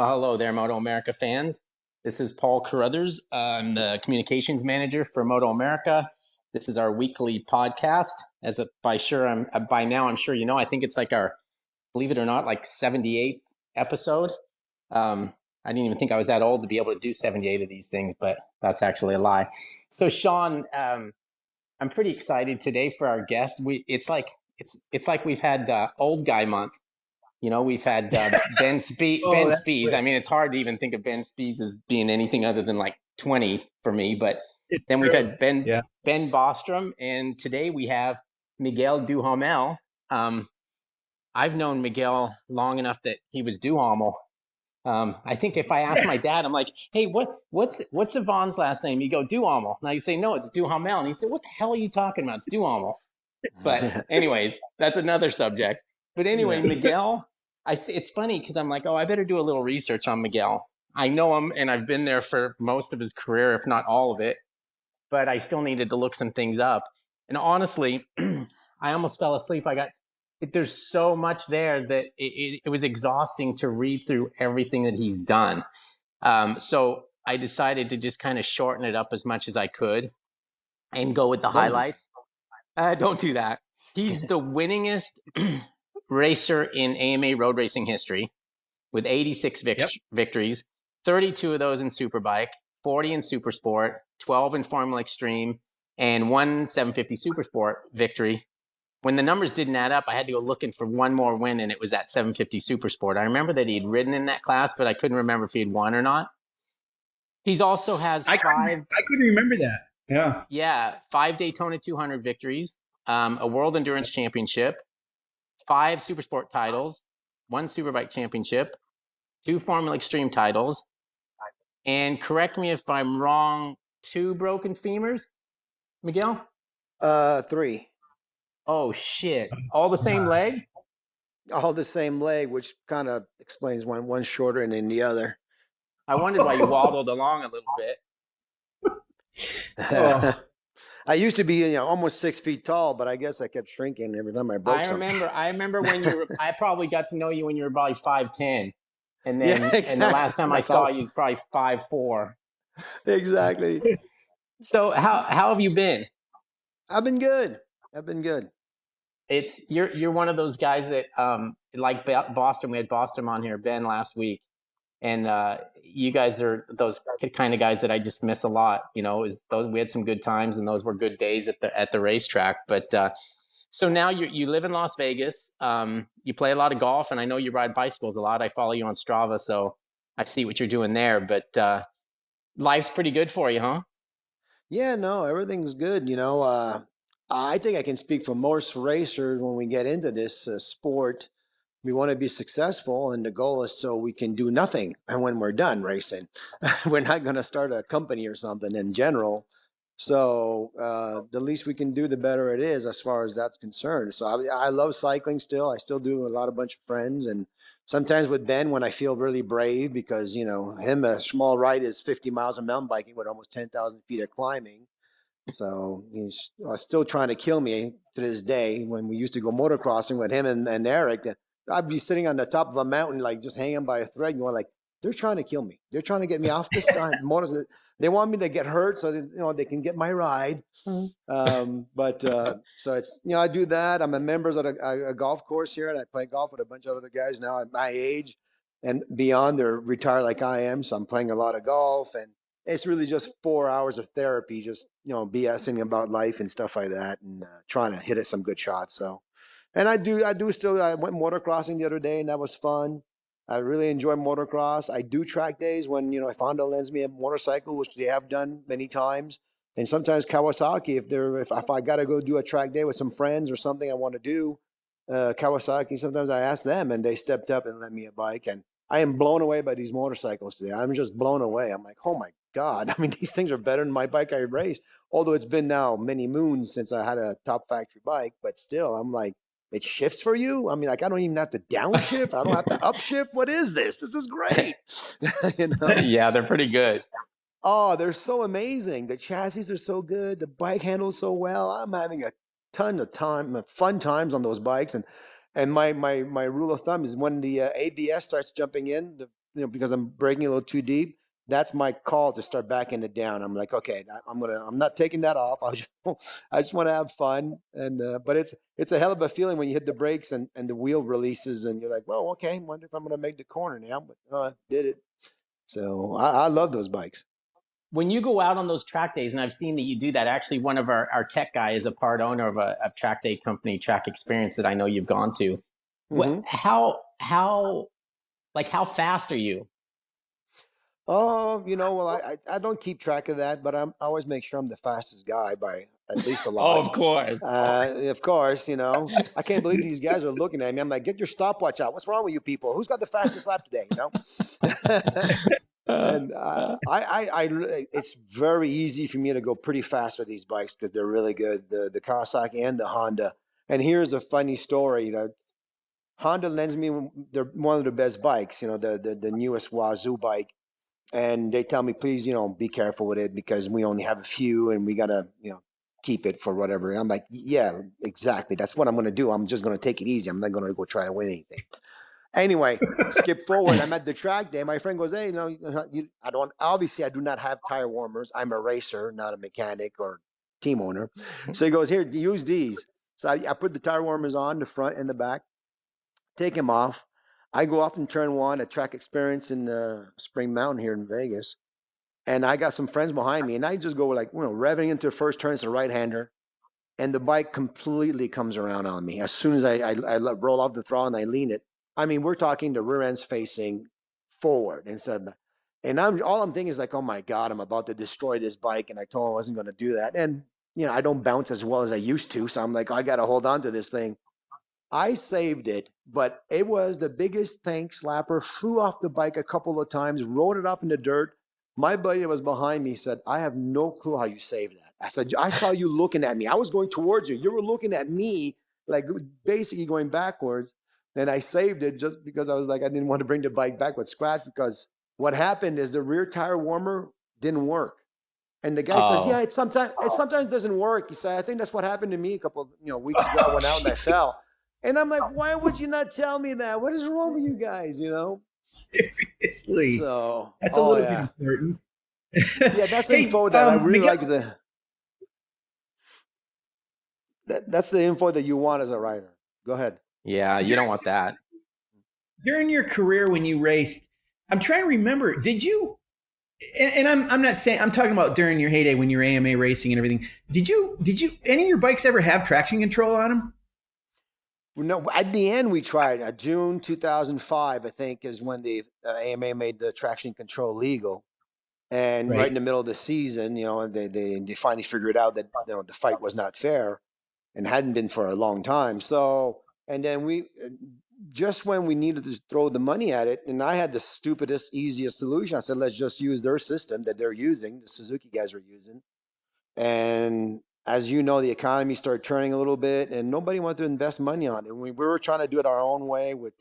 Well, hello there, MotoAmerica fans. This is Paul Carruthers. I'm the communications manager for MotoAmerica. This is our weekly podcast. By now, I'm sure you know. I think it's like our, believe it or not, like 78th episode. I didn't even think I was that old to be able to do 78 of these things, but that's actually a lie. So, Sean, I'm pretty excited today for our guest. It's like we've had old guy month. You know, we've had Ben Spies. I mean, it's hard to even think of Ben Spies as being anything other than like 20 for me. But then we've had Ben Bostrom, and today we have Miguel Duhamel. I've known Miguel long enough that he was Duhamel. I think if I ask my dad, I'm like, "Hey, what's Yvonne's last name?" You go Duhamel, and I say, "No, it's Duhamel," and he'd say, "What the hell are you talking about? It's Duhamel." But anyways, that's another subject. But anyway, Miguel. It's funny because I'm like, I better do a little research on Miguel. I know him, and I've been there for most of his career, if not all of it. But I still needed to look some things up. And honestly, I almost fell asleep. There's so much there that it was exhausting to read through everything that he's done. So I decided to just kind of shorten it up as much as I could and go with the highlights. Don't do that. He's the winningest racer in AMA road racing history with 86 victories, 32 of those in Superbike, 40 in Supersport, 12 in Formula Extreme, and one 750 Supersport victory. When the numbers didn't add up, I had to go looking for one more win, and it was that 750 Supersport. I remember that he'd ridden in that class, but I couldn't remember if he had won or not. He's also has I couldn't remember that. Yeah, 5 Daytona 200 victories, a World Endurance Championship, 5 Supersport titles, 1 Superbike Championship, 2 Formula Extreme titles, and correct me if I'm wrong, 2 broken femurs, Miguel? 3. Oh, shit. All the same leg? All the same leg, which kind of explains one shorter than the other. I wondered why you waddled along a little bit. I used to be, almost 6 feet tall, but I guess I kept shrinking every time I broke something. I remember when I probably got to know you when you were probably 5'10", and then and the last time I saw you was probably 5'4". Exactly. So how have you been? I've been good. You're one of those guys that like Boston. We had Boston on here, Ben, last week. And you guys are those kind of guys that I just miss a lot. We had some good times, and those were good days at the racetrack. But so now you live in Las Vegas. You play a lot of golf, and I know you ride bicycles a lot. I follow you on Strava, so I see what you're doing there. But life's pretty good for you, huh? Yeah, no, everything's good. I think I can speak for most racers when we get into this sport. We want to be successful, and the goal is so we can do nothing. And when we're done racing, we're not going to start a company or something in general. So the least we can do, the better it is as far as that's concerned. So I love cycling still. I still do a bunch of friends. And sometimes with Ben, when I feel really brave, because, him, a small ride is 50 miles of mountain biking with almost 10,000 feet of climbing. So he's still trying to kill me to this day. When we used to go motocrossing with him and Eric, I'd be sitting on the top of a mountain, like just hanging by a thread, going like, they're trying to kill me. They're trying to get me off this motor. They want me to get hurt so that, they can get my ride. Mm-hmm. So it's, I do that. I'm a member of a golf course here, and I play golf with a bunch of other guys now at my age and beyond. They're retired like I am. So I'm playing a lot of golf, and it's really just 4 hours of therapy, just, BSing about life and stuff like that, and trying to hit at some good shots. So. And I went motocrossing the other day, and that was fun. I really enjoy motocross. I do track days when, if Honda lends me a motorcycle, which they have done many times. And sometimes Kawasaki, if I got to go do a track day with some friends or something I want to do, Kawasaki, sometimes I ask them, and they stepped up and lent me a bike. And I am blown away by these motorcycles today. I'm just blown away. I'm like, oh my God. I mean, these things are better than my bike I raced. Although it's been now many moons since I had a top factory bike, but still, I'm like, it shifts for you? I mean, like, I don't even have to downshift. I don't have to upshift. What is this? This is great. Yeah, they're pretty good. Oh, they're so amazing. The chassis are so good. The bike handles so well. I'm having a ton of fun times on those bikes. And my rule of thumb is when the ABS starts jumping in, because I'm braking a little too deep, that's my call to start backing it down. I'm like, okay, I'm not taking that off. I just want to have fun. And, but it's a hell of a feeling when you hit the brakes and the wheel releases and you're like, well, okay, wonder if I'm going to make the corner now, but did it. So I love those bikes. When you go out on those track days, and I've seen that you do that, actually one of our tech guy is a part owner of a track day company, Track Experience, that I know you've gone to. Mm-hmm. How fast are you? Oh, well, I don't keep track of that, but I always make sure I'm the fastest guy by at least a lot. Oh, of course. Of course, I can't believe these guys are looking at me. I'm like, get your stopwatch out. What's wrong with you people? Who's got the fastest lap today? And it's very easy for me to go pretty fast with these bikes because they're really good, the Kawasaki and the Honda. And here's a funny story. Honda lends me one of the best bikes, the newest Wazoo bike. And they tell me, please, be careful with it because we only have a few and we got to, keep it for whatever. I'm like, yeah, exactly. That's what I'm going to do. I'm just going to take it easy. I'm not going to go try to win anything. Anyway, skip forward. I'm at the track day. My friend goes, hey, I do not have tire warmers. I'm a racer, not a mechanic or team owner. So he goes, here, use these. So I put the tire warmers on the front and the back, take them off. I go off in turn one at Track Experience in Spring Mountain here in Vegas. And I got some friends behind me. And I just go revving into the first turn. It's a right-hander. And the bike completely comes around on me. As soon as I roll off the throttle and I lean it, I mean, we're talking the rear end's facing forward and all I'm thinking is like, oh my God, I'm about to destroy this bike. And I told him I wasn't going to do that. And, I don't bounce as well as I used to. So I'm like, I got to hold on to this thing. I saved it, but it was the biggest tank slapper, flew off the bike a couple of times, rolled it up in the dirt. My buddy that was behind me said, I have no clue how you saved that. I said, I saw you looking at me. I was going towards you. You were looking at me, like basically going backwards. And I saved it just because I was like, I didn't want to bring the bike back with scratch because what happened is the rear tire warmer didn't work. And the guy says, yeah, it sometimes doesn't work. He said, I think that's what happened to me a couple of weeks ago. I went out and I fell. And I'm like, why would you not tell me that? What is wrong with you guys, Seriously. So that's a little bit important. Yeah, that's the info that I really like. That's the info that you want as a rider. Go ahead. Yeah, you don't want that. During your career when you raced, I'm trying to remember, did you, and I'm not saying, I'm talking about during your heyday when you were AMA racing and everything, did you, any of your bikes ever have traction control on them? No, at the end we tried. June 2005, I think, is when the AMA made the traction control legal. And right in the middle of the season, they finally figured out that the fight was not fair and hadn't been for a long time. So, and then just when we needed to throw the money at it, and I had the stupidest, easiest solution. I said, let's just use their system that they're using, the Suzuki guys are using. And as you know, the economy started turning a little bit and nobody wanted to invest money on it. We were trying to do it our own way with,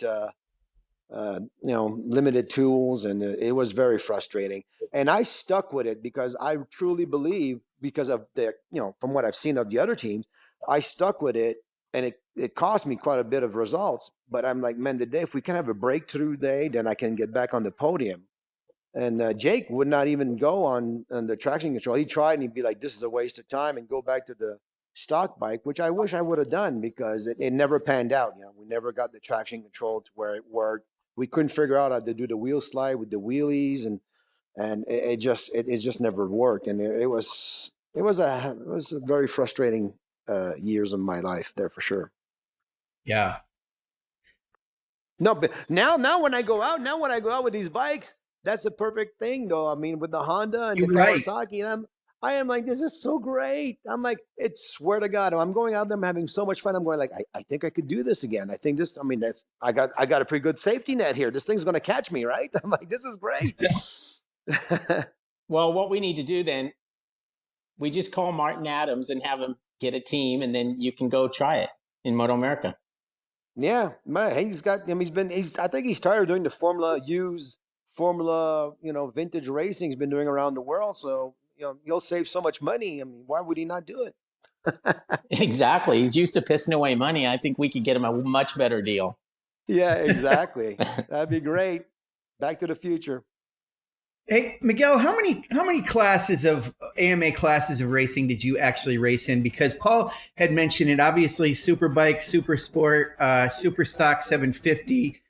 limited tools, and it was very frustrating. And I stuck with it because I truly believe, because of the, from what I've seen of the other teams, I stuck with it, and it cost me quite a bit of results. But I'm like, man, if we can have a breakthrough day, then I can get back on the podium. And Jake would not even go on the traction control. He tried and he'd be like, this is a waste of time, and go back to the stock bike, which I wish I would have done because it never panned out. We never got the traction control to where it worked. We couldn't figure out how to do the wheel slide with the wheelies, and it just never worked. And it was a very frustrating years of my life there for sure. Yeah. No, but now when I go out with these bikes, that's a perfect thing, though. I mean, with the Honda and the Kawasaki, and I am like, this is so great. I'm like, swear to God, I'm going out there, I'm having so much fun. I'm going like, I think I could do this again. I think I got a pretty good safety net here. This thing's going to catch me, right? I'm like, this is great. Well, what we need to do then, we just call Martin Adams and have him get a team, and then you can go try it in MotoAmerica. Yeah, man, I think he started doing the Formula, vintage racing. He's been doing around the world. So, he'll save so much money. I mean, why would he not do it? Exactly. He's used to pissing away money. I think we could get him a much better deal. Yeah, exactly. That'd be great. Back to the future. Hey, Miguel, how many classes of AMA classes of racing did you actually race in? Because Paul had mentioned it, obviously Superbike, Super Sport, Super Stock 750,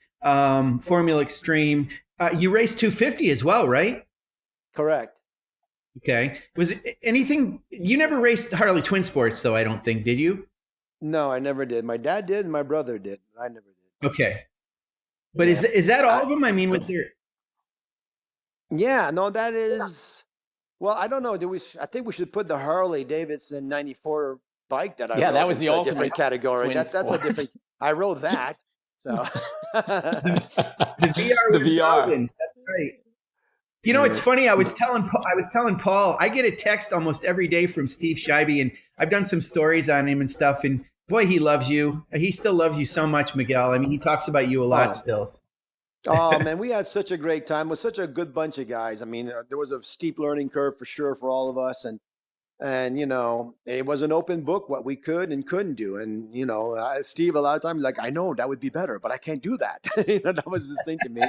Formula Extreme. You raced 250 as well, right? Correct. Okay. Was it anything, you never raced Harley Twin Sports though, I don't think, did you? No, I never did. My dad did, and my brother did. I never did. Okay. But Yeah. is that all of them? I mean, with their Yeah, no, that is. Well, I don't know. I think we should put the Harley Davidson '94 bike that I Yeah, rode that was the into a ultimate different category. twin That's a sport. different. I rode that. So the VR The 1000. VR. That's right. You know, it's funny. I was telling Paul, I get a text almost every day from Steve Scheibe, and I've done some stories on him and stuff. And boy, he loves you. He still loves you so much, Miguel. I mean, he talks about you a lot still. Oh man, we had such a great time with such a good bunch of guys. I mean, there was a steep learning curve for sure for all of us, and you know, it was an open book what we could and couldn't do. And you know, Steve a lot of times like, I know that would be better, but I can't do that. You know, that was this thing to me.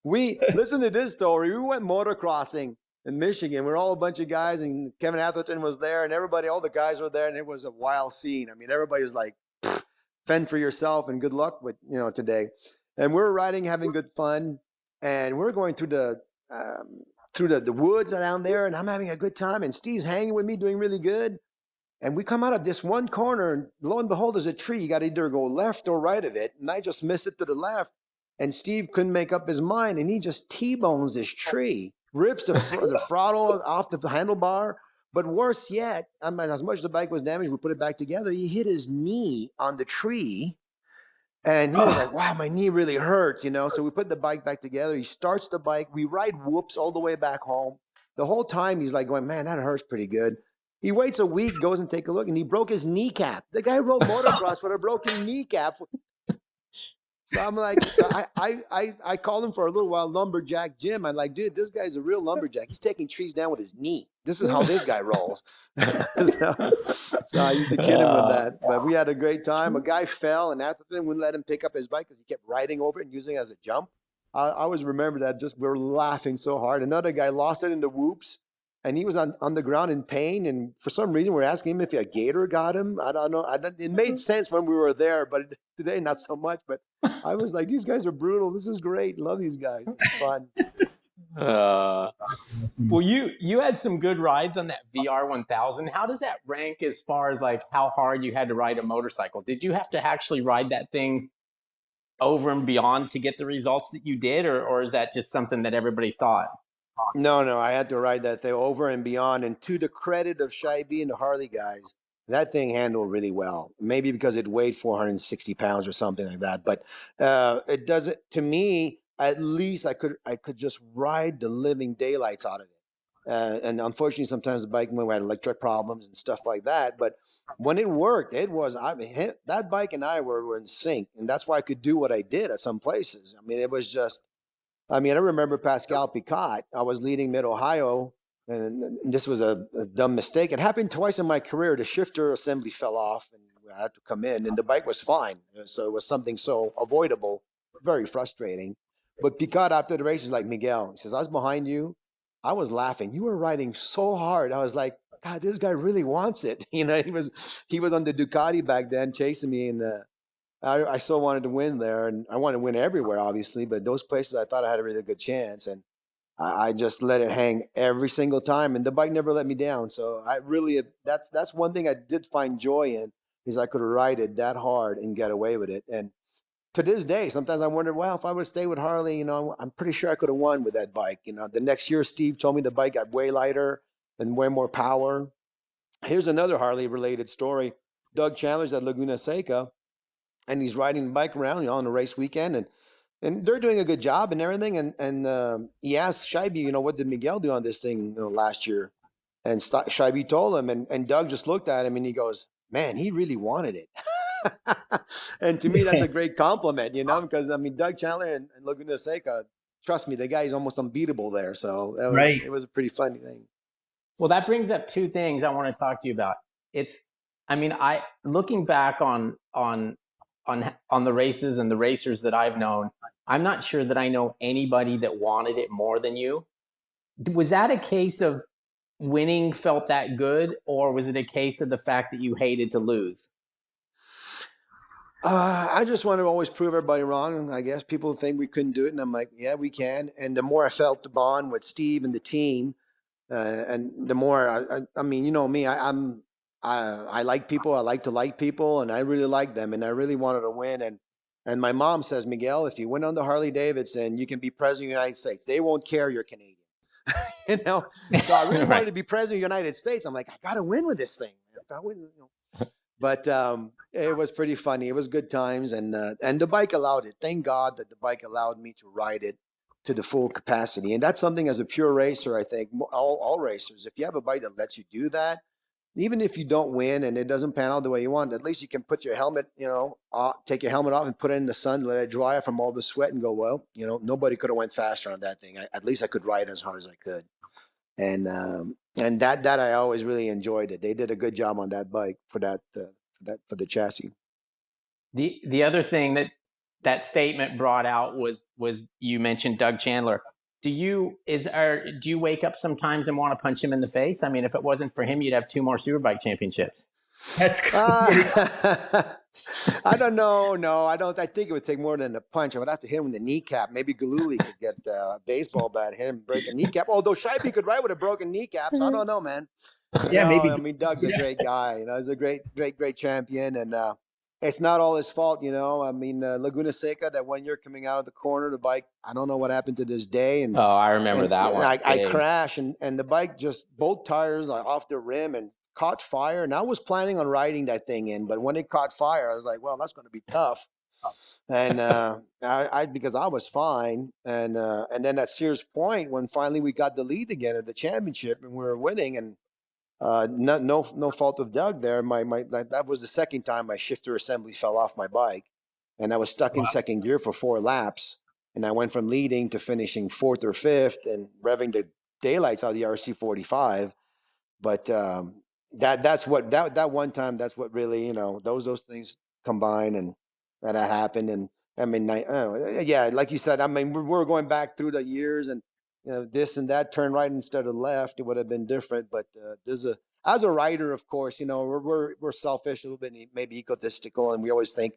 We listen to this story. We went motocrossing in Michigan. We're all a bunch of guys, and Kevin Atherton was there, and everybody, all the guys were there, and it was a wild scene. I mean, everybody was like, fend for yourself and good luck with, you know, today. And we're riding, having good fun, and we're going through the woods down there, and I'm having a good time, and Steve's hanging with me, doing really good. And we come out of this one corner, and lo and behold, there's a tree. You got to either go left or right of it, and I just missed it to the left. And Steve couldn't make up his mind, and he just T-bones this tree, rips the throttle off the handlebar. But worse yet, I mean, as much as the bike was damaged, we put it back together. He hit his knee on the tree. And he was like, wow, my knee really hurts, you know? So we put the bike back together. He starts the bike. We ride whoops all the way back home. The whole time he's like going, man, that hurts pretty good. He waits a week, goes and take a look, and he broke his kneecap. The guy rode motocross with a broken kneecap. So I'm like, so I called him for a little while, Lumberjack Jim. I'm like, dude, this guy's a real lumberjack. He's taking trees down with his knee. This is how this guy rolls. so I used to kid him with that. But we had a great time. A guy fell, and Atherton wouldn't let him pick up his bike because he kept riding over it and using it as a jump. I always remember that. Just we were laughing so hard. Another guy lost it in the whoops, and he was on the ground in pain. And for some reason, we're asking him if a gator got him. I don't know. It made sense when we were there, but today, not so much. But I was like, these guys are brutal. This is great. Love these guys. It's fun. Well, you had some good rides on that VR 1000. How does that rank as far as like how hard you had to ride a motorcycle? Did you have to actually ride that thing over and beyond to get the results that you did, or is that just something that everybody thought? No, I had to ride that thing over and beyond. And to the credit of Scheibe and the Harley guys, that thing handled really well. Maybe because it weighed 460 pounds or something like that. But it doesn't, to me, at least I could just ride the living daylights out of it. And unfortunately, sometimes the bike, when we had electric problems and stuff like that. But when it worked, it was, I mean, that bike and I were in sync. And that's why I could do what I did at some places. I mean, it was just, I mean, I remember Pascal Picot. I was leading Mid-Ohio, and this was a dumb mistake. It happened twice in my career. The shifter assembly fell off, and I had to come in, and the bike was fine. So it was something so avoidable, very frustrating. But Picot, after the race, was like, Miguel, he says, I was behind you. I was laughing. You were riding so hard. I was like, God, this guy really wants it. You know, he was on the Ducati back then, chasing me, and I so wanted to win there, and I wanted to win everywhere, obviously, but those places I thought I had a really good chance, and I just let it hang every single time, and the bike never let me down. So I really, that's one thing I did find joy in, is I could ride it that hard and get away with it. And to this day, sometimes I wonder, well, if I would have stayed with Harley, you know, I'm pretty sure I could have won with that bike. You know, the next year, Steve told me the bike got way lighter and way more power. Here's another Harley-related story. Doug Chandler's at Laguna Seca, and he's riding the bike around, you know, on a race weekend, and they're doing a good job and everything. And he asked Scheibe, you know, what did Miguel do on this thing, you know, last year? And Scheibe told him, and Doug just looked at him and he goes, man, he really wanted it. And to me, that's a great compliment, you know, because I mean, Doug Chandler and Laguna Seca, trust me, the guy is almost unbeatable there. So it was a pretty funny thing. Well, that brings up two things I want to talk to you about. I mean, looking back on the races and the racers that I've known, I'm not sure that I know anybody that wanted it more than you. Was that a case of winning felt that good, or was it a case of the fact that you hated to lose? I just want to always prove everybody wrong. I guess people think we couldn't do it, and I'm like, yeah, we can. And the more I felt the bond with Steve and the team, and the more I mean, you know me, I like people. I like to like people, and I really like them, and I really wanted to win. And my mom says, Miguel, if you win on the Harley Davidson, you can be president of the United States. They won't care you're Canadian. You know, so I really wanted to be president of the United States. I'm like, I got to win with this thing. If I win, you know. But it was pretty funny. It was good times, and the bike allowed it. Thank God that the bike allowed me to ride it to the full capacity. And that's something as a pure racer, I think all racers, if you have a bike that lets you do that, even if you don't win and it doesn't pan out the way you want, at least you can put your helmet, you know, take your helmet off and put it in the sun, let it dry from all the sweat, and go, well, you know, nobody could have went faster on that thing. At least I could ride as hard as I could. And that I always really enjoyed it. They did a good job on that bike for the chassis. The other thing that statement brought out was you mentioned Doug Chandler. Do you wake up sometimes and want to punch him in the face? I mean, if it wasn't for him, you'd have 2 more Superbike championships. That's I don't know. No, I don't. I think it would take more than a punch. I would have to hit him in the kneecap. Maybe Galuli could get a baseball bat, hit him, break a kneecap. Although Shipey could ride with a broken kneecap, so I don't know, man. Yeah, no, maybe. I mean, Doug's a great guy. You know, he's a great champion, and it's not all his fault. You know, I mean, Laguna Seca, that 1 year coming out of the corner, the bike, I don't know what happened to this day. And I remember that one. I crashed, and the bike just both tires like off the rim and caught fire. And I was planning on riding that thing in, but when it caught fire, I was like, well, that's going to be tough. And because I was fine, and then at Sears Point, when finally we got the lead again at the championship and we were winning, and no fault of Doug there. That was the second time my shifter assembly fell off my bike, and I was stuck in second gear for 4 laps, and I went from leading to finishing 4th or 5th and revving the daylights out of the RC45. But that one time, that's what really, you know, those things combine, and that happened. And I mean, yeah, like you said, I mean, we're going back through the years, and you know, this and that, turn right instead of left, it would have been different. But as a rider, of course, you know, we're selfish, a little bit, maybe egotistical, and we always think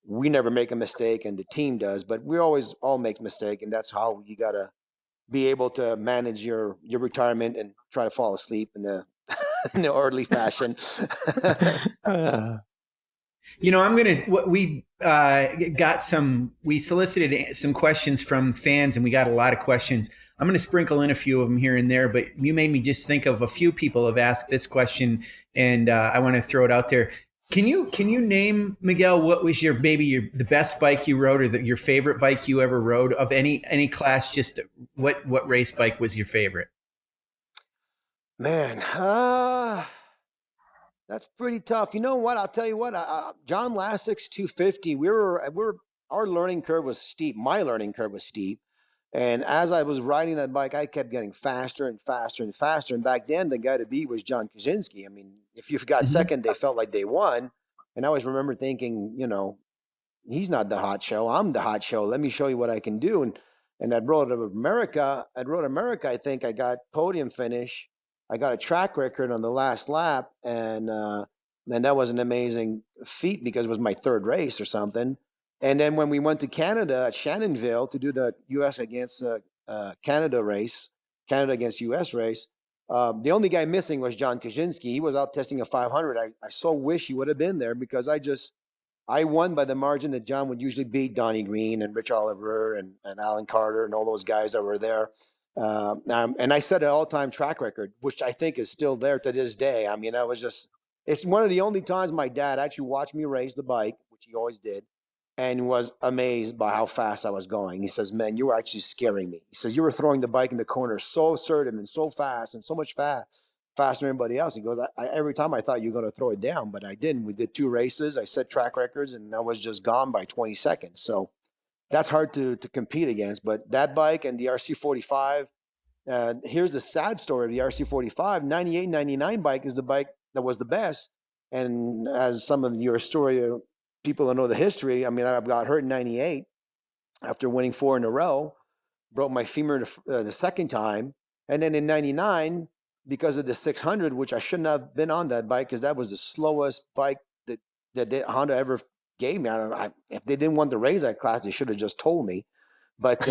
we never make a mistake, and the team does. But we always all make mistake, and that's how you gotta be able to manage your retirement and try to fall asleep in the in the orderly fashion. You know, we solicited some questions from fans, and we got a lot of questions. I'm going to sprinkle in a few of them here and there, but you made me just think of a few people have asked this question, and I want to throw it out there. Can you name, Miguel, what was the best bike you rode, or your favorite bike you ever rode of any class? Just what race bike was your favorite? Man, that's pretty tough. You know what? I'll tell you what. John Lassik's 250. Our learning curve was steep. My learning curve was steep, and as I was riding that bike, I kept getting faster and faster and faster. And back then, the guy to beat was John Kaczynski. I mean, if you got second, they felt like they won. And I always remember thinking, you know, he's not the hot show. I'm the hot show. Let me show you what I can do. And at Road America, I think I got podium finish. I got a track record on the last lap, and that was an amazing feat because it was my 3rd race or something. And then when we went to Canada at Shannonville to do the U.S. against Canada race, Canada against U.S. race, the only guy missing was John Kaczynski. He was out testing a 500. I so wish he would have been there, because I won by the margin that John would usually beat Donnie Green and Rich Oliver and Alan Carter and all those guys that were there. And I set an all-time track record, which I think is still there to this day. I mean, it's one of the only times my dad actually watched me race the bike, which he always did, and was amazed by how fast I was going. He says, man, you were actually scaring me. He says, you were throwing the bike in the corner so assertive and so fast and so much faster than everybody else. He goes, every time I thought you were going to throw it down, but I didn't. We did 2 races. I set track records, and I was just gone by 20 seconds. So that's hard to compete against. But that bike and the RC45, here's the sad story of the RC45. 98, 99 bike is the bike that was the best. And as some of your story, people that know the history, I mean, I got hurt in 98. after winning 4 in a row. Broke my femur the second time. And then in 99, because of the 600, which I shouldn't have been on that bike because that was the slowest bike that Honda ever gave me. If they didn't want to raise that class, they should have just told me. But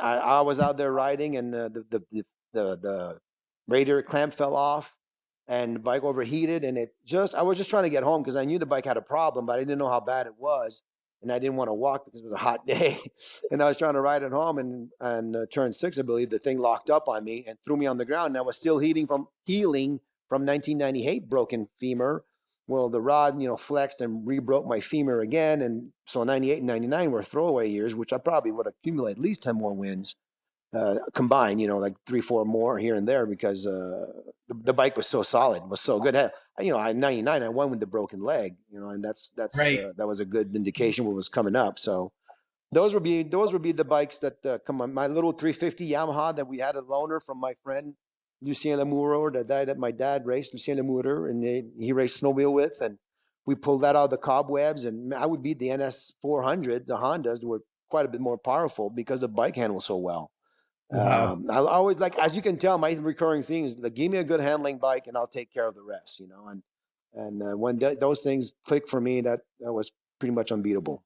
I was out there riding, and the radiator clamp fell off, and the bike overheated, and I was just trying to get home because I knew the bike had a problem, but I didn't know how bad it was, and I didn't want to walk because it was a hot day, and I was trying to ride it home, and turn 6, I believe, the thing locked up on me and threw me on the ground, and I was still healing from 1998 broken femur. Well, the rod, flexed and re-broke my femur again. And so 98 and 99 were throwaway years, which I probably would accumulate at least 10 more wins combined, like 3-4 more here and there because the bike was so solid, was so good. In 99, I won with the broken leg, and that's right. That was a good indication what was coming up. So those would be the bikes that come on. My little 350 Yamaha that we had a loaner from my friend Lucien Lamoureux, the guy that my dad raced, Lucien Lamoureux, and he raced snowmobile with, and we pulled that out of the cobwebs, and I would beat the NS 400, the Hondas were quite a bit more powerful because the bike handles so well. Wow. I always as you can tell, my recurring thing is give me a good handling bike and I'll take care of the rest, and when those things click for me, that was pretty much unbeatable.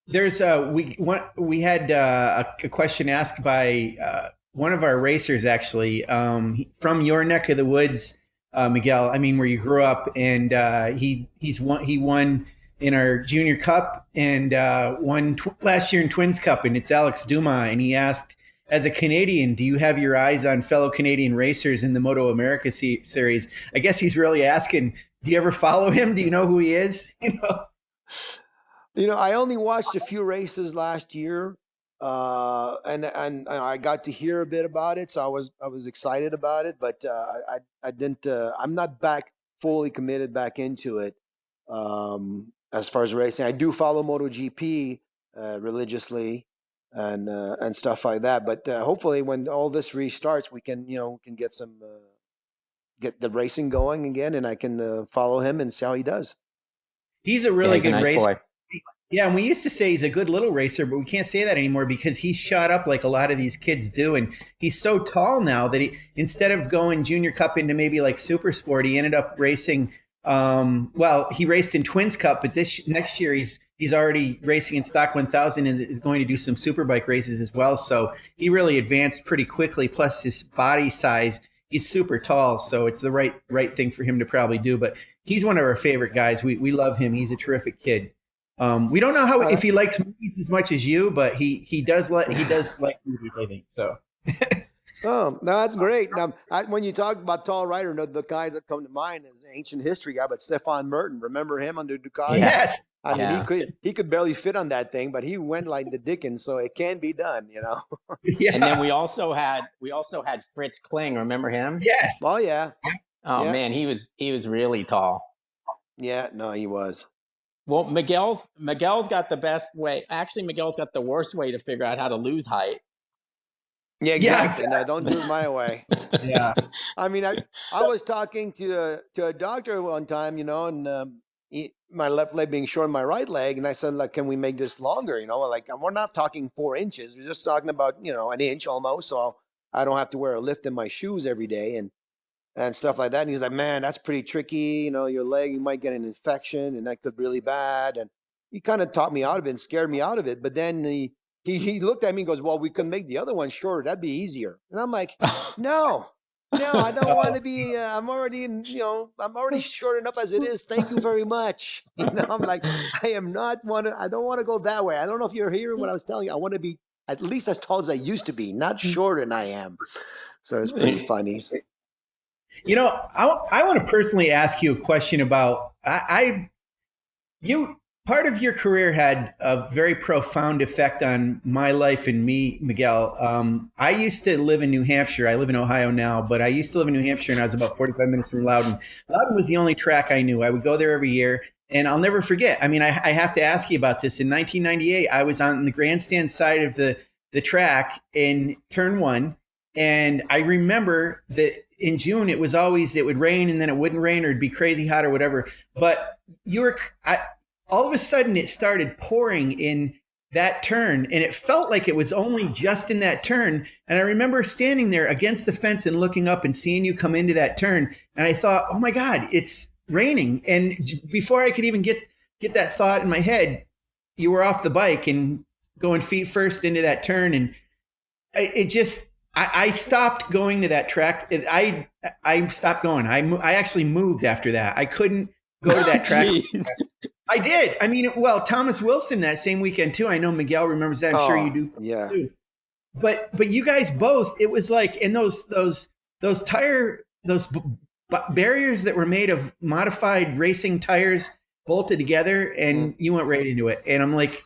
There's we had a question asked by one of our racers, actually, from your neck of the woods, Miguel. I mean, where you grew up, and he won in our Junior Cup and won last year in Twins Cup, and it's Alex Dumas. And he asked, as a Canadian, do you have your eyes on fellow Canadian racers in the MotoAmerica series? I guess he's really asking, do you ever follow him? Do you know who he is? I only watched a few races last year. And I got to hear a bit about it, so I was excited about it, but I didn't. I'm not back fully committed back into it. As far as racing, I do follow MotoGP religiously and stuff like that. But hopefully, when all this restarts, we can get the racing going again, and I can follow him and see how he does. He's a really good nice racer. Boy. Yeah, and we used to say he's a good little racer, but we can't say that anymore because he's shot up like a lot of these kids do. And he's so tall now that instead of going Junior Cup into maybe like Supersport, he ended up racing. He raced in Twins Cup, but next year he's already racing in Stock 1000 and is going to do some Superbike races as well. So he really advanced pretty quickly. Plus his body size, he's super tall, so it's the right thing for him to probably do. But he's one of our favorite guys. We love him. He's a terrific kid. We don't know if he likes movies as much as you, but he does like movies, I think. So. Oh, no, that's great. Now, when you talk about tall rider, the guys that come to mind is an ancient history guy, but Stefan Merton. Remember him under Ducati? Yes. I mean, he could barely fit on that thing, but he went like the Dickens, so it can be done, Yeah. And then we also had Fritz Kling. Remember him? Yes. Oh yeah. Oh yeah. Man, he was really tall. Yeah, no, he was. Well, Miguel's got the best way. Actually, Miguel's got the worst way to figure out how to lose height. Yeah, exactly. No, don't do it my way. Yeah. I mean, I was talking to a doctor one time, and my left leg being short, my right leg, and I said, like, can we make this longer? Like we're not talking 4 inches. We're just talking about an inch almost, so I don't have to wear a lift in my shoes every day and stuff like that. And he's like, man, that's pretty tricky. Your leg, you might get an infection, and that could be really bad. And he kind of talked me out of it and scared me out of it. But then he looked at me and goes, well, we can make the other one shorter. That'd be easier. And I'm like, no, I don't want to be, I'm already short enough as it is. Thank you very much. I'm like, I don't want to go that way. I don't know if you're hearing what I was telling you. I want to be at least as tall as I used to be, not shorter than I am. So it's pretty funny. I want to personally ask you a question about part of your career had a very profound effect on my life and me, Miguel. I used to live in New Hampshire. I live in Ohio now, but I used to live in New Hampshire, and I was about 45 minutes from Loudon. Loudon was the only track I knew. I would go there every year, and I'll never forget. I mean, I have to ask you about this. In 1998, I was on the grandstand side of the track in turn 1, and I remember that in June, it would rain, and then it wouldn't rain, or it'd be crazy hot or whatever. But all of a sudden it started pouring in that turn, and it felt like it was only just in that turn. And I remember standing there against the fence and looking up and seeing you come into that turn. And I thought, oh my God, it's raining. And before I could even get that thought in my head, you were off the bike and going feet first into that turn. And I stopped going to that track. I stopped going. I actually moved after that. I couldn't go to that track. I did. I mean, well, Thomas Wilson that same weekend too. I know Miguel remembers that. I'm sure you do. Yeah. Too. But you guys both. It was like, and those barriers that were made of modified racing tires bolted together, and you went right into it. And I'm like,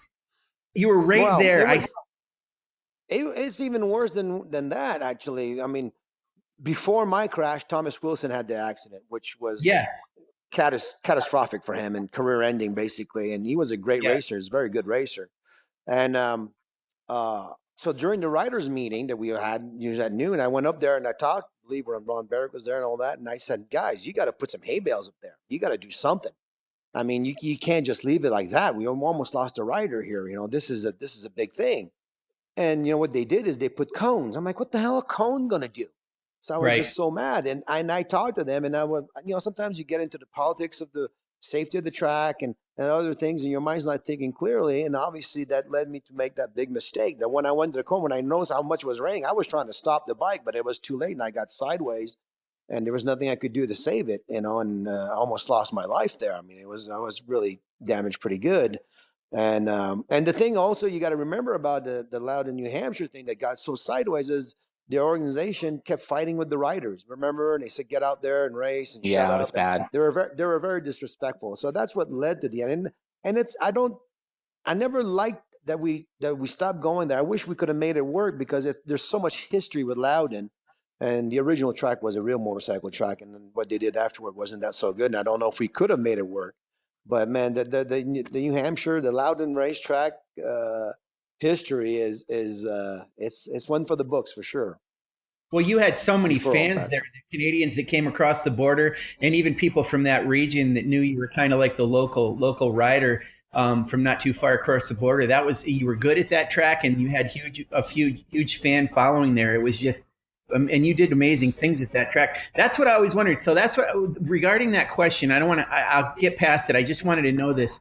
you were right there. It's even worse than that, actually. I mean, before my crash, Thomas Wilson had the accident, which was catastrophic for him and career ending, basically. And he was a great racer. He's a very good racer. And so during the riders meeting that we had usually at noon, I went up there and I talked, I believe Ron Barrett was there and all that. And I said, guys, you got to put some hay bales up there. You got to do something. I mean, you can't just leave it like that. We almost lost a rider here. You know, this is a big thing. And you know what they did is they put cones. I'm like, what the hell a cone gonna do? So I was just so mad. And I talked to them, and I would, you know, sometimes you get into the politics of the safety of the track and other things, and your mind's not thinking clearly. And obviously that led me to make that big mistake. That when I went to the cone, when I noticed how much it was raining, I was trying to stop the bike, but it was too late, and I got sideways, and there was nothing I could do to save it, you know, and I almost lost my life there. I mean, I was really damaged pretty good. And the thing also you got to remember about the Loudon, New Hampshire thing that got so sideways is the organization kept fighting with the riders. Remember, and they said get out there and race and shut up. Yeah, it was bad. They were very disrespectful. So that's what led to the end. And it's I never liked that we stopped going there. I wish we could have made it work because there's so much history with Loudon. And the original track was a real motorcycle track, and then what they did afterward wasn't that so good. And I don't know if we could have made it work. But man, the New Hampshire, the Loudon racetrack history is it's one for the books for sure. Well, you had so many fans there, the Canadians that came across the border, and even people from that region that knew you were kind of like the local rider from not too far across the border. You were good at that track, and you had a huge fan following there. It was just. And you did amazing things at that track. That's what I always wondered. So that's what, regarding that question, I'll get past it. I just wanted to know this.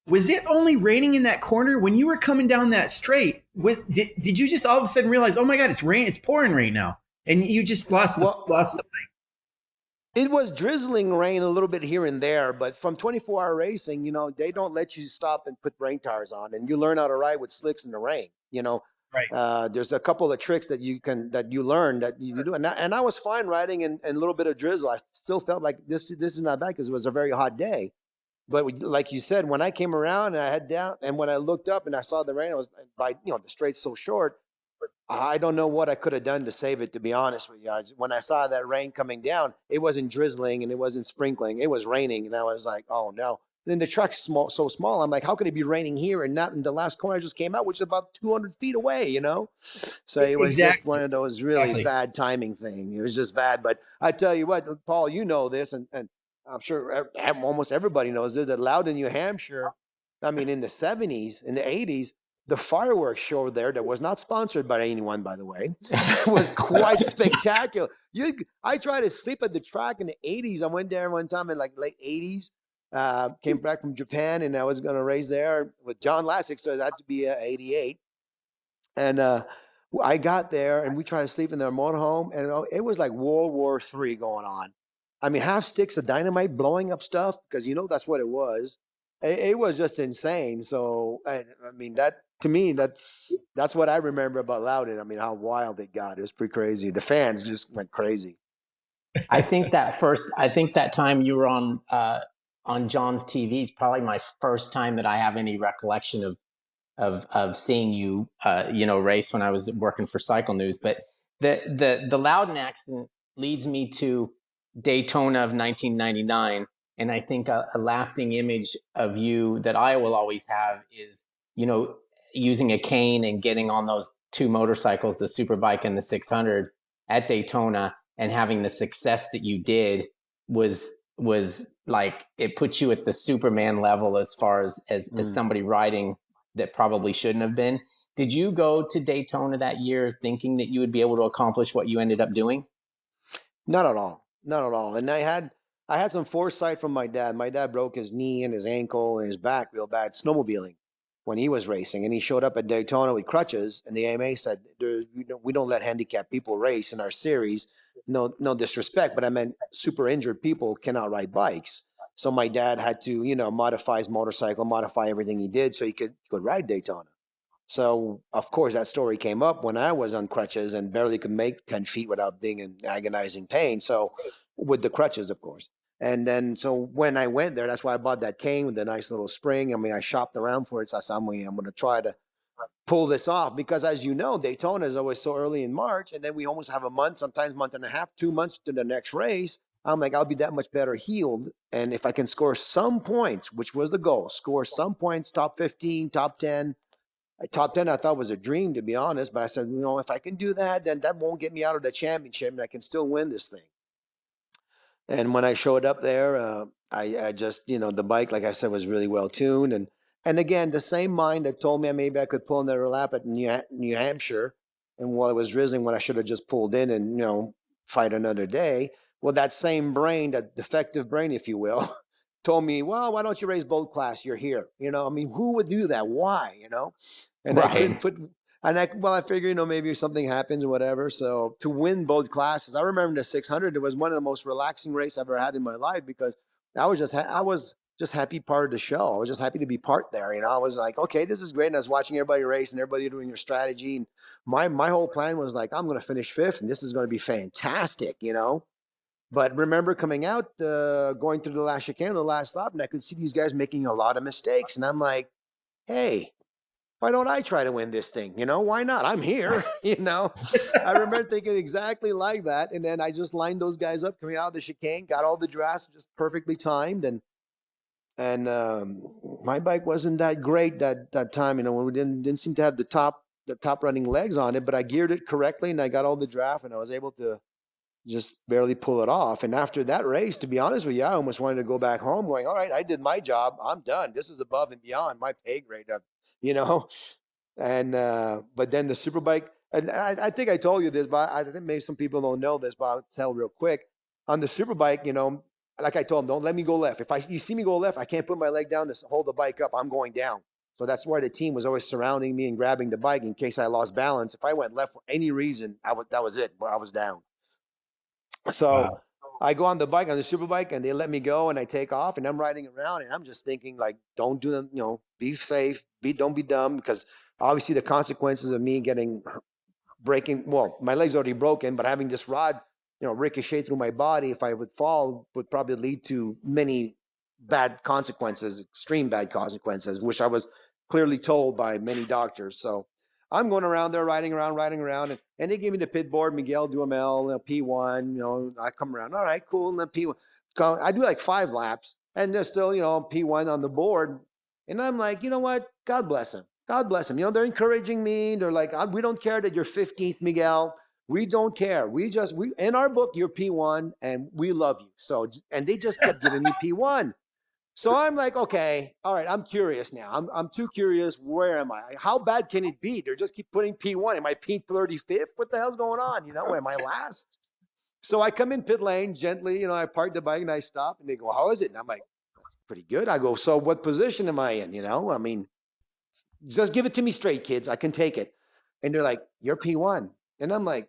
Was it only raining in that corner when you were coming down that straight? Did you just all of a sudden realize, oh my God, it's pouring rain now? And you just lost the bike? It was drizzling rain a little bit here and there, but from 24-hour racing, you know, they don't let you stop and put rain tires on, and you learn how to ride with slicks in the rain, you know. Right. There's a couple of tricks that you learn that you do, and I was fine riding in a little bit of drizzle. I still felt like this is not bad because it was a very hot day. But like you said, when I came around and I head down, and when I looked up and I saw the rain, I was the straight's so short. I don't know what I could have done to save it, to be honest with you. When I saw that rain coming down, it wasn't drizzling and it wasn't sprinkling. It was raining, and I was like, oh no. Then the track's so small. I'm like, how could it be raining here and not in the last corner I just came out, which is about 200 feet away, you know? So it was just one of those really bad timing things. It was just bad. But I tell you what, Paul, you know this, and I'm sure almost everybody knows this, that Loudon, New Hampshire, I mean, in the 70s, in the 80s, the fireworks show there that was not sponsored by anyone, by the way, was quite spectacular. I tried to sleep at the track in the 80s. I went there one time in like late 80s. Came back from Japan, and I was going to race there with John Lassick, so it had to be 88. And I got there, and we tried to sleep in their motorhome, and it was like World War III going on. I mean, half sticks of dynamite blowing up stuff, because that's what it was. It was just insane. So I mean, that to me, that's what I remember about Loudon. I mean, how wild it got. It was pretty crazy. The fans just went crazy. I think that time you were on John's TV is probably my first time that I have any recollection of seeing you, race when I was working for Cycle News. But the Loudon accident leads me to Daytona of 1999. And I think a lasting image of you that I will always have is, using a cane and getting on those two motorcycles, the Superbike and the 600 at Daytona, and having the success that you did was like, it puts you at the Superman level as far as somebody riding that probably shouldn't have been. Did you go to Daytona that year thinking that you would be able to accomplish what you ended up doing? Not at all. Not at all. And I had some foresight from my dad. My dad broke his knee and his ankle and his back real bad snowmobiling when he was racing. And he showed up at Daytona with crutches. And the AMA said, we don't let handicapped people race in our series. No disrespect, but I meant super injured people cannot ride bikes. So my dad had to, modify his motorcycle, modify everything he did so he could ride Daytona. So, of course, that story came up when I was on crutches and barely could make 10 feet without being in agonizing pain. So, with the crutches, of course. And then, so when I went there, that's why I bought that cane with the nice little spring. I mean, I shopped around for it. So I said, I'm going to try to pull this off because, as you know, Daytona is always so early in March. And then we almost have a month, sometimes month and a half, 2 months to the next race. I'm like, I'll be that much better healed. And if I can score some points, which was the goal, score some points, top 15, top 10, top 10 I thought was a dream, to be honest, but I said, if I can do that, then that won't get me out of the championship and I can still win this thing. And when I showed up there, I just, the bike, like I said, was really well tuned. And again, the same mind that told me maybe I could pull another lap at New Hampshire, and while it was drizzling, when I should have just pulled in and, fight another day. Well, that same brain, that defective brain, if you will, told me, well, why don't you race both class? You're here. Who would do that? Why? And right. I couldn't put, and I figure, maybe something happens or whatever. So to win both classes, I remember the 600, it was one of the most relaxing races I've ever had in my life because I was just happy part of the show. I was just happy to be part there. I was like, okay, this is great. And I was watching everybody race and everybody doing their strategy. And my whole plan was like, I'm going to finish fifth and this is going to be fantastic, But remember coming out, going through the last chicane, the last lap, and I could see these guys making a lot of mistakes. And I'm like, hey, why don't I try to win this thing? Why not? I'm here, I remember thinking exactly like that. And then I just lined those guys up coming out of the chicane, got all the drafts just perfectly timed. And my bike wasn't that great that time. We didn't seem to have the top running legs on it, but I geared it correctly and I got all the draft and I was able to just barely pull it off. And after that race, to be honest with you, I almost wanted to go back home going, all right, I did my job. I'm done. This is above and beyond my pay grade, and, but then the Superbike, and I think I told you this, but I think maybe some people don't know this, but I'll tell real quick. On the Superbike, like I told them, don't let me go left. If you see me go left, I can't put my leg down to hold the bike up. I'm going down. So that's why the team was always surrounding me and grabbing the bike in case I lost balance. If I went left for any reason, that was it. I was down. So wow. I go on the bike, on the Superbike, and they let me go, and I take off, and I'm riding around, and I'm just thinking, like, don't do them, be safe, don't be dumb, because obviously the consequences of me breaking, well, my leg's already broken, but having this rod, ricochet through my body, if I would fall, would probably lead to many bad consequences, extreme bad consequences, which I was clearly told by many doctors. So I'm going around there, riding around, and they give me the pit board, Miguel Duhamel, P1, I come around, all right, cool, and then P1. I do like 5 laps, and there's still, P1 on the board, and I'm like, you know what, God bless him. God bless him. They're encouraging me, they're like, we don't care that you're 15th, Miguel, we don't care, we in our book, you're P1, and we love you, so, and they just kept giving me P1. So I'm like, okay, all right, I'm curious now. I'm too curious. Where am I? How bad can it be? They just keep putting P1. Am I P35th? What the hell's going on? Am I last? So I come in pit lane gently, I park the bike and I stop and they go, how is it? And I'm like, pretty good. I go, so what position am I in? Just give it to me straight, kids. I can take it. And they're like, you're P1. And I'm like,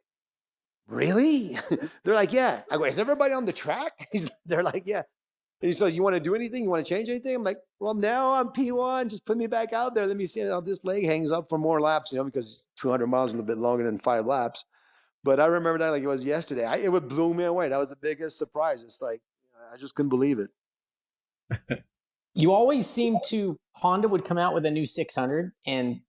really? They're like, yeah. I go, is everybody on the track? They're like, yeah. And he says, you want to do anything? You want to change anything? I'm like, well, now I'm P1. Just put me back out there. Let me see how this leg hangs up for more laps, because 200 miles is a little bit longer than 5 laps. But I remember that like it was yesterday. It would blew me away. That was the biggest surprise. It's like, I just couldn't believe it. You always seem to, Honda would come out with a new 600. And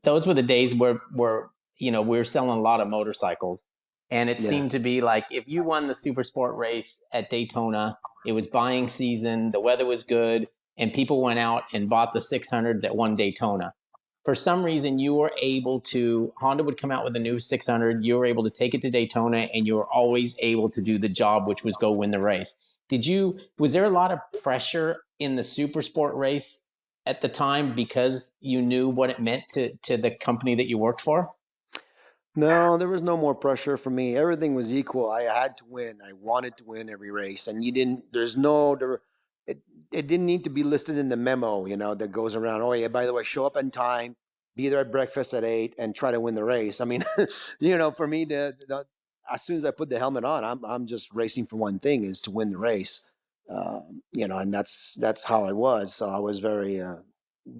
those were the days where we were selling a lot of motorcycles. And it seemed to be like, if you won the Supersport race at Daytona, it was buying season, the weather was good, and people went out and bought the 600 that won Daytona. For some reason, you were able to, Honda would come out with a new 600, you were able to take it to Daytona, and you were always able to do the job, which was go win the race. Was there a lot of pressure in the Supersport race at the time because you knew what it meant to the company that you worked for? No, there was no more pressure for me. Everything was equal. I had to win. I wanted to win every race, and you didn't. There's no. There, it it didn't need to be listed in the memo, that goes around. Oh yeah, by the way, show up on time, be there at breakfast at 8, and try to win the race. I mean, for me, as soon as I put the helmet on, I'm just racing for one thing, is to win the race. And that's how I was. So I was very.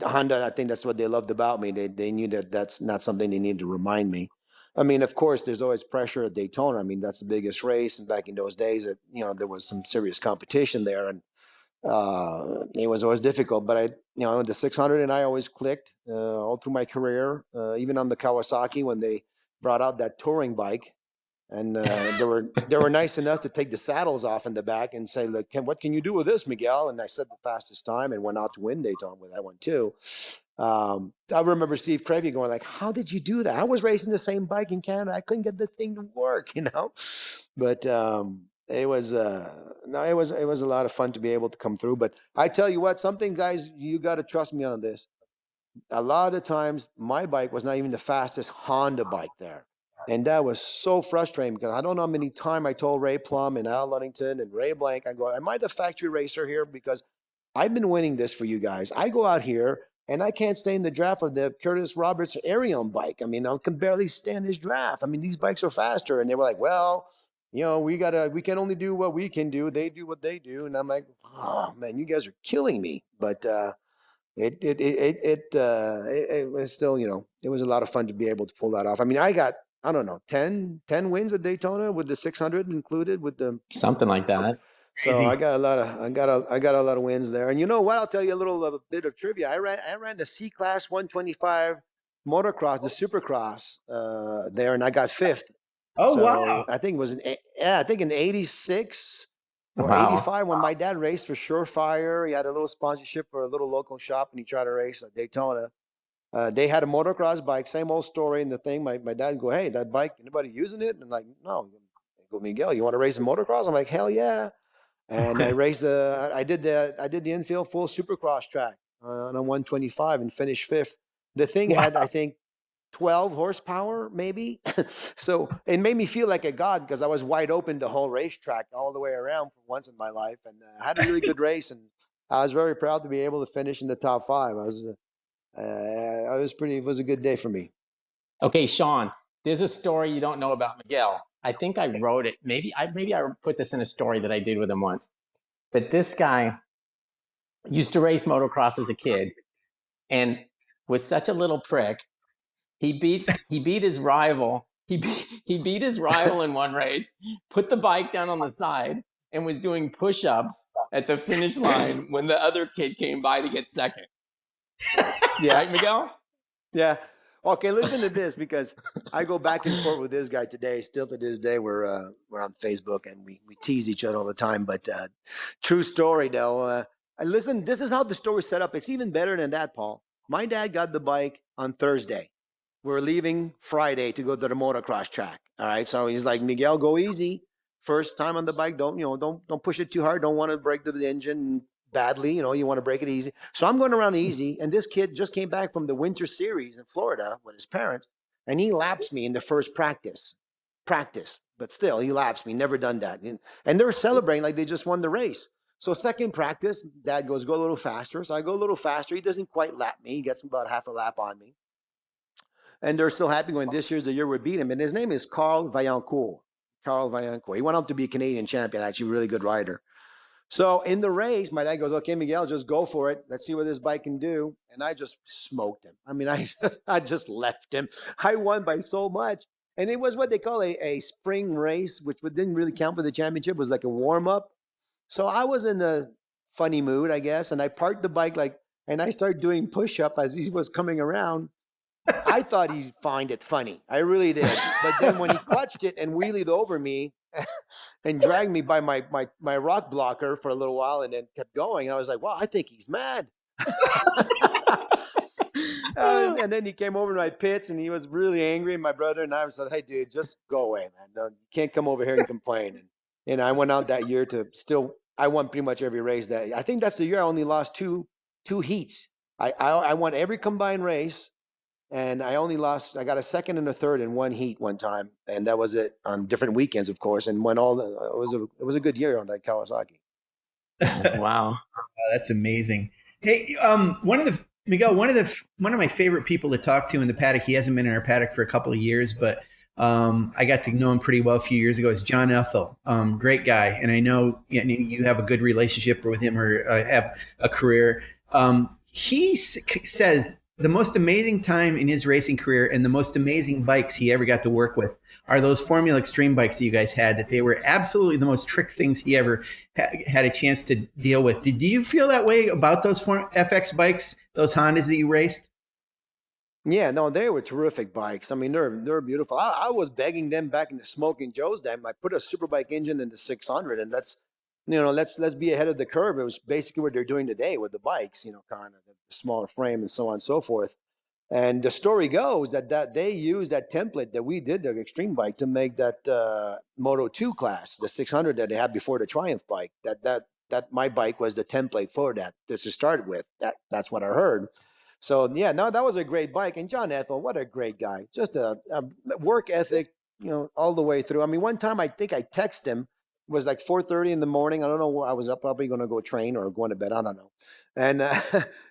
Honda, I think that's what they loved about me. They knew that that's not something they needed to remind me. I mean, of course, there's always pressure at Daytona. I mean, that's the biggest race, and back in those days, there was some serious competition there, and it was always difficult. But the 600 and I always clicked all through my career, even on the Kawasaki when they brought out that touring bike, and they were nice enough to take the saddles off in the back and say, "Look, what can you do with this, Miguel?" And I said the fastest time and went out to win Daytona with that one too. I remember Steve Cravey going like, "How did you do that?" I was racing the same bike in Canada. I couldn't get the thing to work, But it was no, it was a lot of fun to be able to come through. But I tell you what, something, guys, you got to trust me on this. A lot of times, my bike was not even the fastest Honda bike there. And that was so frustrating because I don't know how many times I told Ray Plum and Al Ludington and Ray Blank, I go, "Am I the factory racer here? Because I've been winning this for you guys. I go out here and I can't stay in the draft of the Curtis Roberts Arion bike. I mean, I can barely stand this draft. I mean, these bikes are faster." And they were like, "Well, we can only do what we can do. They do what they do." And I'm like, "Oh man, you guys are killing me." But it was still, it was a lot of fun to be able to pull that off. I mean, I got, I don't know, 10 wins at Daytona with the 600 included with the Something like that. So I got a lot of wins there. And you know what? I'll tell you a bit of trivia. I ran the C class 125 motocross, the Supercross there, and I got 5th. Oh, So wow. I think it was in 86 or Wow. 85 when my dad raced for Surefire. He had a little sponsorship for a little local shop, and he tried to race at Daytona. They had a motocross bike, same old story. And the thing, my dad go, "Hey, that bike, anybody using it?" And I'm like, "No." I go, "Miguel, you want to race a motocross?" I'm like, "Hell yeah." And I raced I did the infield full Supercross track on a 125 and finished 5th. The thing Wow. had, I think, 12 horsepower, maybe. So it made me feel like a god because I was wide open the whole racetrack all the way around for once in my life, and I had a really good race, and I was very proud to be able to finish in the top 5. It was a good day for me. Okay, Sean, there's a story you don't know about Miguel. I think I wrote it. Maybe I put this in a story that I did with him once. But this guy used to race motocross as a kid and was such a little prick. He beat his rival. He beat his rival in one race, put the bike down on the side, and was doing push-ups at the finish line when the other kid came by to get second. Yeah. Right, Miguel? Yeah. Okay, listen to this because I go back and forth with this guy today. Still to this day, we're on Facebook and we tease each other all the time. But true story, though. Listen, this is how the story's set up. It's even better than that, Paul. My dad got the bike on Thursday. We're leaving Friday to go to the motocross track. All right, so he's like, "Miguel, go easy. First time on the bike. Don't push it too hard. Don't want to break the engine badly. You want to break it easy." So I'm going around easy. And this kid just came back from the winter series in Florida with his parents. And he laps me in the first practice. But still, he laps me. Never done that. And they were celebrating like they just won the race. So second practice, Dad goes, "Go a little faster." So I go a little faster. He doesn't quite lap me. He gets about half a lap on me. And they're still happy going, "This year's the year we beat him." And his name is Carl Vaillancourt. He went up to be a Canadian champion, actually, really good rider. So in the race, my dad goes, "Okay, Miguel, just go for it. Let's see what this bike can do." And I just smoked him. I mean, I just left him. I won by so much. And it was what they call a spring race, which didn't really count for the championship. It was like a warm-up. So I was in a funny mood, I guess. And I parked the bike and I started doing push-up as he was coming around. I thought he'd find it funny. I really did. But then when he clutched it and wheelied over me and dragged me by my rock blocker for a little while and then kept going, I was like, "Well, I think he's mad." And then he came over to my pits and he was really angry. And my brother and I said, "Hey, dude, just go away, man. You can't come over here and complain." And I went out that year I won pretty much every race that. I think that's the year I only lost two heats. I won every combined race, and I only lost. I got a second and a third in one heat one time, and that was it on different weekends, of course. And won all. It was a good year on that Kawasaki. Wow. That's amazing. Hey, Miguel, one of my favorite people to talk to in the paddock. He hasn't been in our paddock for a couple of years, but I got to know him pretty well a few years ago. Is John Ethel, great guy, and I know you have a good relationship with him or have a career. He says the most amazing time in his racing career and the most amazing bikes he ever got to work with are those Formula Extreme bikes that you guys had, that they were absolutely the most trick things he ever had a chance to deal with. Did you feel that way about those FX bikes, those Hondas that you raced? Yeah, no, they were terrific bikes. I mean, they're beautiful. I was begging them back in the Smoking Joe's time. I put a Superbike engine in the 600, and let's be ahead of the curve. It was basically what they're doing today with the bikes, kind of the smaller frame and so on and so forth. And the story goes that they used that template that we did, the Extreme bike, to make that Moto 2 class, the 600 that they had before the Triumph bike. That my bike was the template for that to start with. That's what I heard. So yeah, no, that was a great bike. And John Ethel, what a great guy. Just a work ethic, all the way through. I mean, one time I think I texted him. It was like 4:30 in the morning. I don't know. I was up, probably going to go train or going to bed. I don't know. And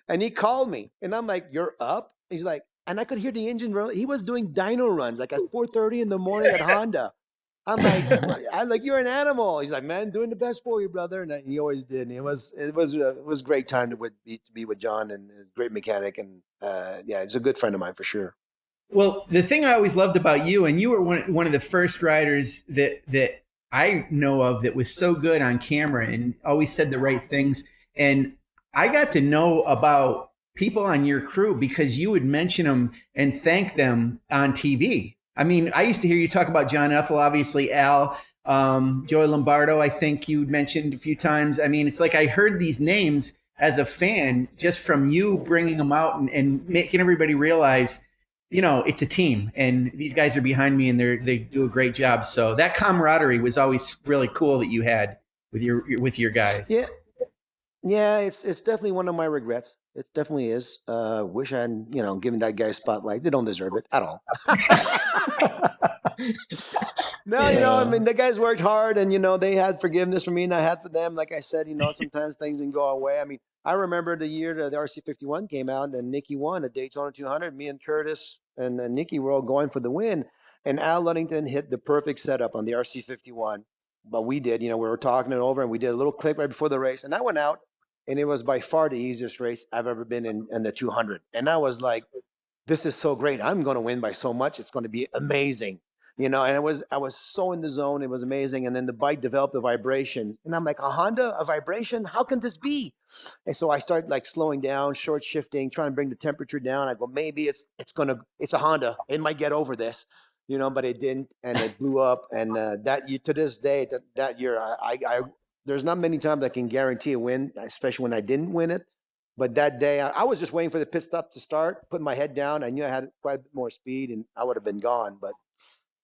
and he called me, and I'm like, "You're up?" He's like, and I could hear the engine run. He was doing dyno runs like at 4:30 in the morning at Honda. I'm like, "You're an animal." He's like, "Man, doing the best for you, brother." And he always did. And it was a great time to be with John, and a great mechanic. And yeah, he's a good friend of mine for sure. Well, the thing I always loved about you, and you were one of the first riders that I know of that was so good on camera and always said the right things. And I got to know about people on your crew because you would mention them and thank them on TV. I mean, I used to hear you talk about John Ethel, obviously Al, Joey Lombardo. I think you mentioned a few times. I mean, it's like I heard these names as a fan just from you bringing them out and making everybody realize, it's a team, and these guys are behind me, and they do a great job. So that camaraderie was always really cool that you had with your guys. Yeah, yeah, it's definitely one of my regrets. It definitely is. Wish I'd given that guy a spotlight. They don't deserve it at all. No, I mean, the guys worked hard, and they had forgiveness for me, and I had for them. Like I said, sometimes things didn't go our way. I mean, I remember the year the RC51 came out, and Nicky won at Daytona 200. Me and Curtis and Nicky were all going for the win, and Al Ludington hit the perfect setup on the RC51. But we did, we were talking it over, and we did a little clip right before the race, and I went out, and it was by far the easiest race I've ever been in the 200. And I was like, this is so great. I'm going to win by so much. It's going to be amazing. And I was so in the zone. It was amazing. And then the bike developed a vibration. And I'm like, a Honda, a vibration? How can this be? And so I started like slowing down, short shifting, trying to bring the temperature down. I go, maybe it's a Honda. It might get over this, but it didn't. And it blew up. And that year, to this day, that year, I there's not many times I can guarantee a win, especially when I didn't win it. But that day, I was just waiting for the pit stop to start, putting my head down. I knew I had quite a bit more speed, and I would have been gone. But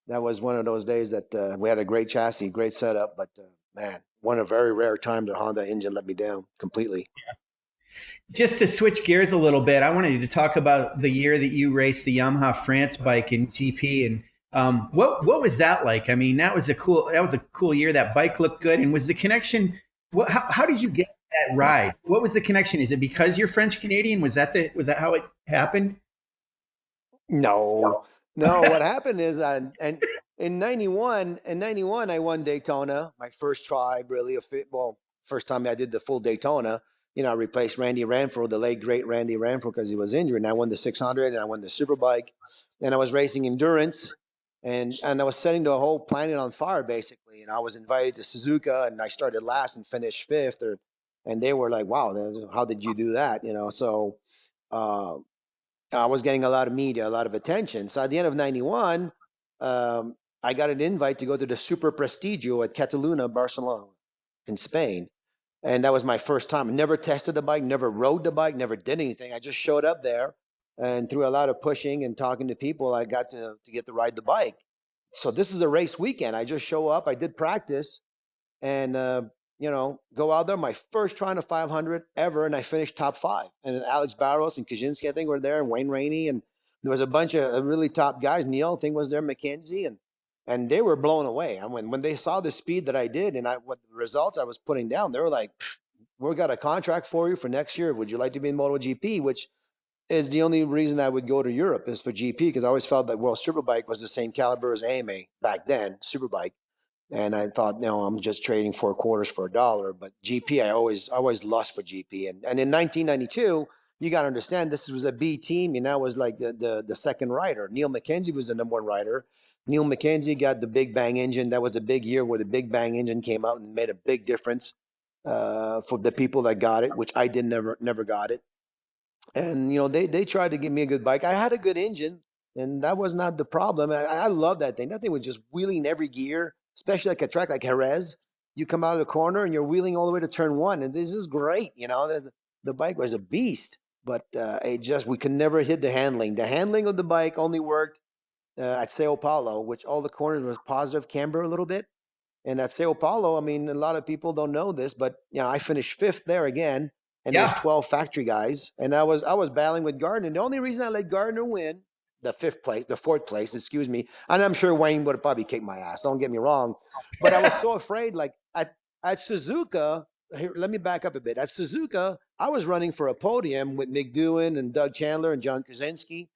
that was one of those days that we had a great chassis, great setup. But, man, one of a very rare time the Honda engine let me down completely. Just to switch gears a little bit, I wanted you to talk about the year that you raced the Yamaha France bike in GP. And what was that like? I mean, that was a cool year. That bike looked good. And was the connection, how did you get that ride? What was the connection? Is it because you're French Canadian? Was that how it happened? No. What happened is, and in '91, I won Daytona, my first try, really. First time I did the full Daytona. I replaced Randy Ranfro, the late great Randy Ranfro, because he was injured. And I won the 600, and I won the Superbike, and I was racing endurance, and I was setting the whole planet on fire, basically. And I was invited to Suzuka, and I started last and finished fifth, and they were like, "Wow, how did you do that?" So. I was getting a lot of media, a lot of attention. So at the end of '91, I got an invite to go to the Super Prestigio at Catalunya, Barcelona, in Spain. And that was my first time. I never tested the bike, never rode the bike, never did anything. I just showed up there, and through a lot of pushing and talking to people, I got to get to ride the bike. So this is a race weekend. I just show up. I did practice, and go out there, my first try on a 500 ever, and I finished top 5. And Alex Barros and Kaczynski, I think, were there, and Wayne Rainey, and there was a bunch of really top guys. Neil, I think, was there, McKenzie, and they were blown away. And when they saw the speed that I did and what the results I was putting down, they were like, "We've got a contract for you for next year. Would you like to be in MotoGP?" Which is the only reason I would go to Europe is for GP, because I always felt that World Superbike was the same caliber as AMA back then, Superbike. And I thought, no, I'm just trading 4 quarters for $1. But GP, I always lust for GP. And in 1992, you got to understand, this was a B team, and I was like the second rider. Neil McKenzie was the #1 rider. Neil McKenzie got the Big Bang engine. That was a big year where the Big Bang engine came out and made a big difference for the people that got it, which I never got it. And they tried to give me a good bike. I had a good engine, and that was not the problem. I love that thing. That thing was just wheeling every gear, especially like a track like Jerez. You come out of the corner and you're wheeling all the way to turn 1, and this is great. The bike was a beast, but we could never hit the handling. The handling of the bike only worked at Sao Paulo, which all the corners was positive camber a little bit. And at Sao Paulo, I mean, a lot of people don't know this, but I finished 5th there again. And there's 12 factory guys, and I was battling with Gardner. The only reason I let Gardner win the 4th place, excuse me, and I'm sure Wayne would have probably kicked my ass. Don't get me wrong, but I was so afraid. Like at Suzuka, here, let me back up a bit. At Suzuka, I was running for a podium with Miguel Duhamel and Doug Chandler and John Kaczynski,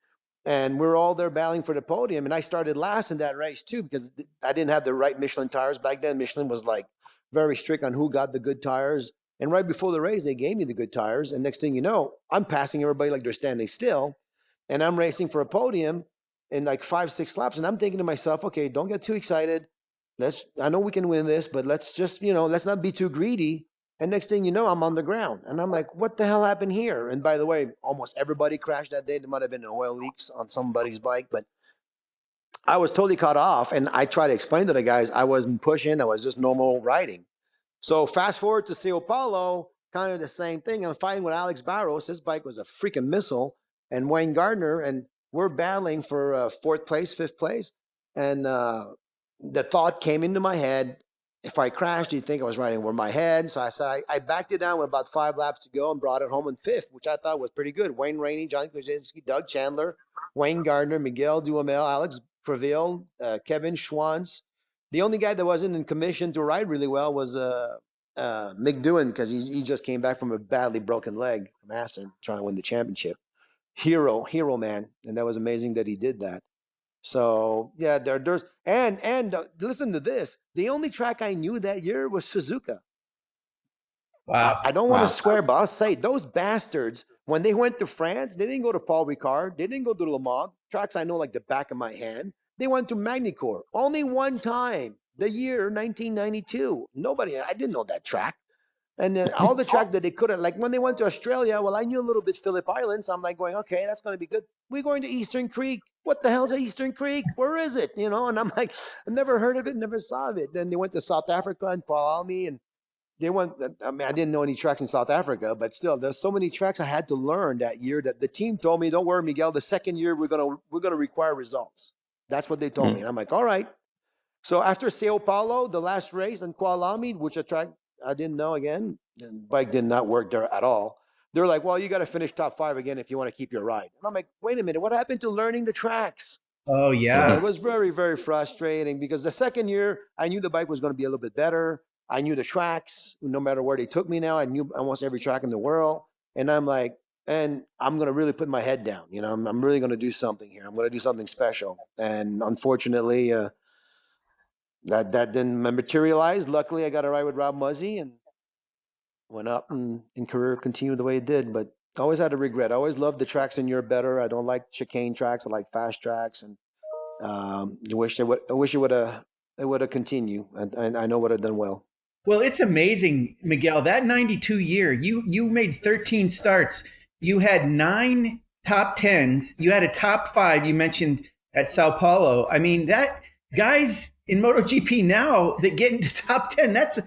and we're all there battling for the podium. And I started last in that race too, because I didn't have the right Michelin tires back then. Michelin was like very strict on who got the good tires. And right before the race, they gave me the good tires. And next thing you know, I'm passing everybody like they're standing still. And I'm racing for a podium in like 5-6 laps. And I'm thinking to myself, okay, don't get too excited. I know we can win this, but let's just, let's not be too greedy. And next thing you know, I'm on the ground. And I'm like, what the hell happened here? And by the way, almost everybody crashed that day. There might have been oil leaks on somebody's bike, but I was totally caught off. And I tried to explain to the guys, I wasn't pushing. I was just normal riding. So fast forward to Sao Paulo, kind of the same thing. I'm fighting with Alex Barros. His bike was a freaking missile. And Wayne Gardner, and we're battling for 4th place, 5th place. And the thought came into my head, if I crashed, do you think I was riding over my head? So I said, I backed it down with about 5 laps to go and brought it home in 5th, which I thought was pretty good. Wayne Rainey, John Kaczynski, Doug Chandler, Wayne Gardner, Miguel Duhamel, Alex Creville, Kevin Schwantz. The only guy that wasn't in commission to ride really well was Mick Doohan, because he just came back from a badly broken leg from Assen trying to win the championship. Hero man. And that was amazing that he did that. So, yeah, there's and listen to this. The only track I knew that year was Suzuka. Wow. I don't want to swear, but I'll say those bastards, when they went to France, they didn't go to Paul Ricard. They didn't go to Le Mans. Tracks I know like the back of my hand. They went to Magny-Cours only one time, the year 1992. I didn't know that track. And then all the track that they could have, like when they went to Australia, well, I knew a little bit Phillip Island. So I'm like going, okay, that's going to be good. We're going to Eastern Creek. What the hell's Eastern Creek? Where is it? And I'm like, I never heard of it, never saw it. Then they went to South Africa and Palami, and they went, I didn't know any tracks in South Africa, but still, there's so many tracks I had to learn that year that the team told me, don't worry, Miguel, the second year we're going to require results. That's what they told me. And I'm like, all right. So after Sao Paulo, the last race in Kuala Lumpur, which a track I didn't know again, and bike did not work there at all. They're like, well, you got to finish top 5 again if you want to keep your ride. And I'm like, wait a minute, what happened to learning the tracks? Oh, yeah. So it was very, very frustrating because the second year, I knew the bike was going to be a little bit better. I knew the tracks, no matter where they took me now. I knew almost every track in the world. And I'm like, and I'm going to really put my head down. I'm really going to do something here. I'm going to do something special. And unfortunately, that didn't materialize. Luckily, I got a ride with Rob Muzzy and went up and career continued the way it did. But I always had a regret. I always loved the tracks in Europe better. I don't like chicane tracks. I like fast tracks. And I wish it would have continued. And I know it would have done well. Well, it's amazing, Miguel. That 92 year, you made 13 starts. You had 9 top 10s. You had a top 5 you mentioned at Sao Paulo. I mean, that guys in MotoGP now that get into top 10, that's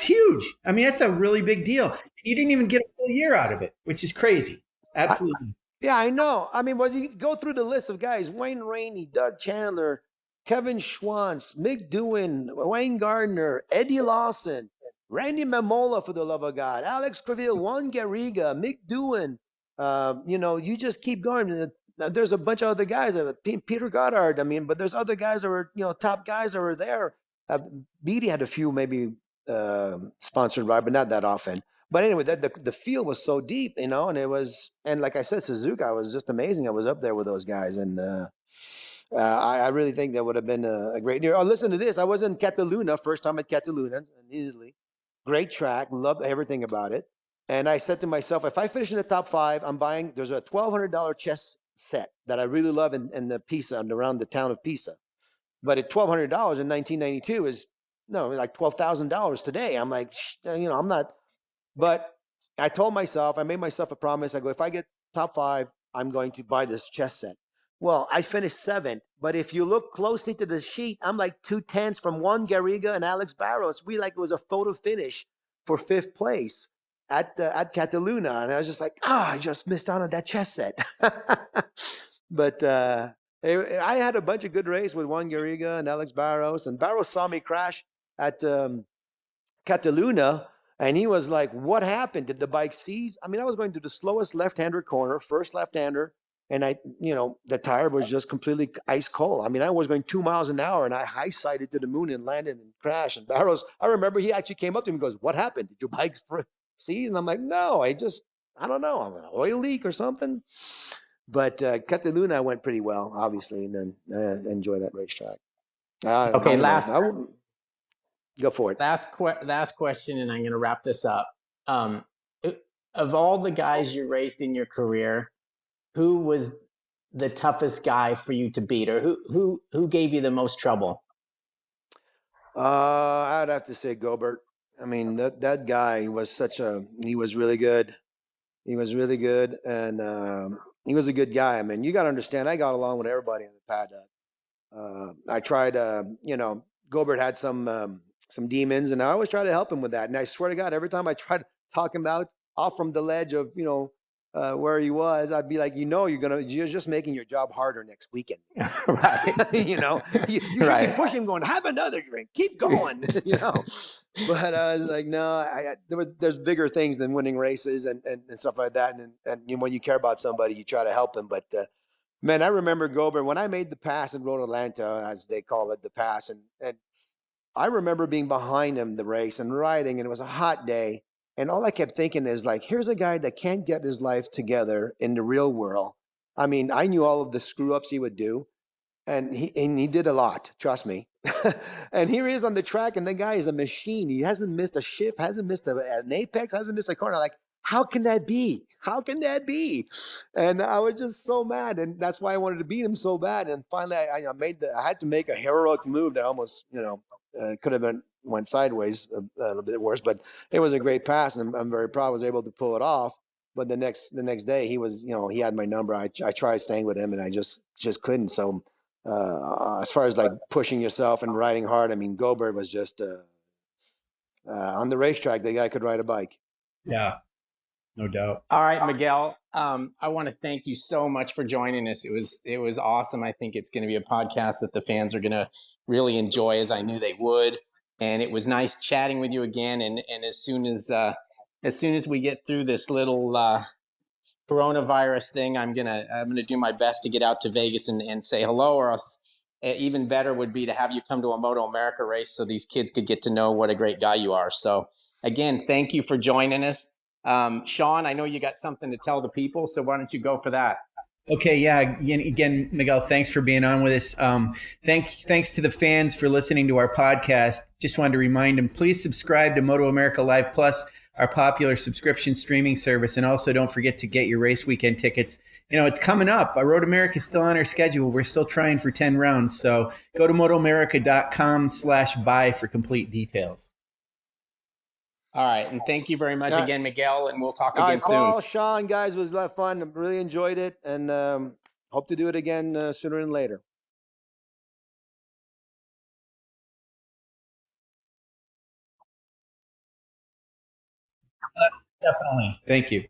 huge. I mean, that's a really big deal. You didn't even get a full year out of it, which is crazy. Absolutely. Yeah, I know. I mean, when you go through the list of guys, Wayne Rainey, Doug Chandler, Kevin Schwantz, Mick Doohan, Wayne Gardner, Eddie Lawson, Randy Mamola, for the love of God, Alex Creville, Juan Garriga, Mick Doohan. You just keep going. There's a bunch of other guys. Peter Goddard. I mean, but there's other guys that were, top guys that were there. Beatty had a few maybe sponsored by, but not that often. But anyway, the field was so deep, and like I said, Suzuka was just amazing. I was up there with those guys, and I really think that would have been a great year. Oh, listen to this. I was in Cataluna, first time at Cataluna in Italy. Great track, loved everything about it. And I said to myself, if I finish in the top 5, I'm buying, there's a $1,200 chess set that I really love in the Pisa, around the town of Pisa. But at $1,200 in 1992 is, like $12,000 today. I'm like, I'm not. But I told myself, I made myself a promise. I go, if I get top 5, I'm going to buy this chess set. Well, I finished 7th, but if you look closely to the sheet, I'm like 2/10 from Juan Garriga and Alex Barros. It was a photo finish for 5th place at Cataluna, and I was just like, I just missed out on that chess set. But I had a bunch of good races with Juan Garriga and Alex Barros, and Barros saw me crash at Cataluna. And he was like, what happened? Did the bike seize? I mean, I was going to the slowest left-hander corner, first left-hander. And the tire was just completely ice cold. I mean, I was going 2 miles an hour and I high-sided to the moon and landed and crashed. And Barros, I remember he actually came up to me and goes, what happened? Did your bike seize? And I'm like, no, I don't know, an oil leak or something. But Cataluna, I went pretty well, obviously, and then enjoy that racetrack. Okay, go for it. Last question, and I'm going to wrap this up. Of all the guys you raced in your career, who was the toughest guy for you to beat, or who gave you the most trouble? I'd have to say Gobert. I mean, that guy was he was really good. He was really good, and he was a good guy. I mean, you got to understand, I got along with everybody in the paddock. I tried, Gobert had some demons, and I always try to help him with that. And I swear to God, every time I tried to talk him off from the ledge of, where he was, I'd be like, you're just making your job harder next weekend. Right. You should Right. be pushing him, going, have another drink, keep going. But I was like, no, there's bigger things than winning races and stuff like that. And when you care about somebody, you try to help them. But man, I remember Gobert when I made the pass in Road Atlanta, as they call it, the pass, and I remember being behind him the race and riding, and it was a hot day. And all I kept thinking is, like, here's a guy that can't get his life together in the real world. I mean, I knew all of the screw ups he would do, and he did a lot, trust me. And here he is on the track, and the guy is a machine. He hasn't missed a shift, hasn't missed an apex, hasn't missed a corner. Like, how can that be? How can that be? And I was just so mad, and that's why I wanted to beat him so bad. And finally, I had to make a heroic move that almost, could have went sideways a little bit worse, but it was a great pass, and I'm very proud I was able to pull it off. But the next day, he was, he had my number. I tried staying with him, and I just couldn't. So as far as like pushing yourself and riding hard, I mean, Gobert was just on the racetrack. The guy could ride a bike. Yeah, no doubt. All right, Miguel. I want to thank you so much for joining us. It was awesome. I think it's going to be a podcast that the fans are going to really enjoy, as I knew they would. And it was nice chatting with you again. And as soon as we get through this little coronavirus thing, I'm gonna do my best to get out to Vegas and say hello. Or else, even better would be to have you come to a MotoAmerica race so these kids could get to know what a great guy you are. So again, thank you for joining us. Sean, I know you got something to tell the people, so why don't you go for that? Okay, yeah. Again, Miguel, thanks for being on with us. Thanks to the fans for listening to our podcast. Just wanted to remind them, please subscribe to MotoAmerica Live Plus, our popular subscription streaming service. And also don't forget to get your race weekend tickets. It's coming up. Road America is still on our schedule. We're still trying for 10 rounds. So go to motoamerica.com/buy for complete details. All right. And thank you very much again, Miguel. And we'll talk again soon. Paul, Sean, guys, it was a lot of fun. I really enjoyed it, and hope to do it again sooner than later. Definitely. Thank you.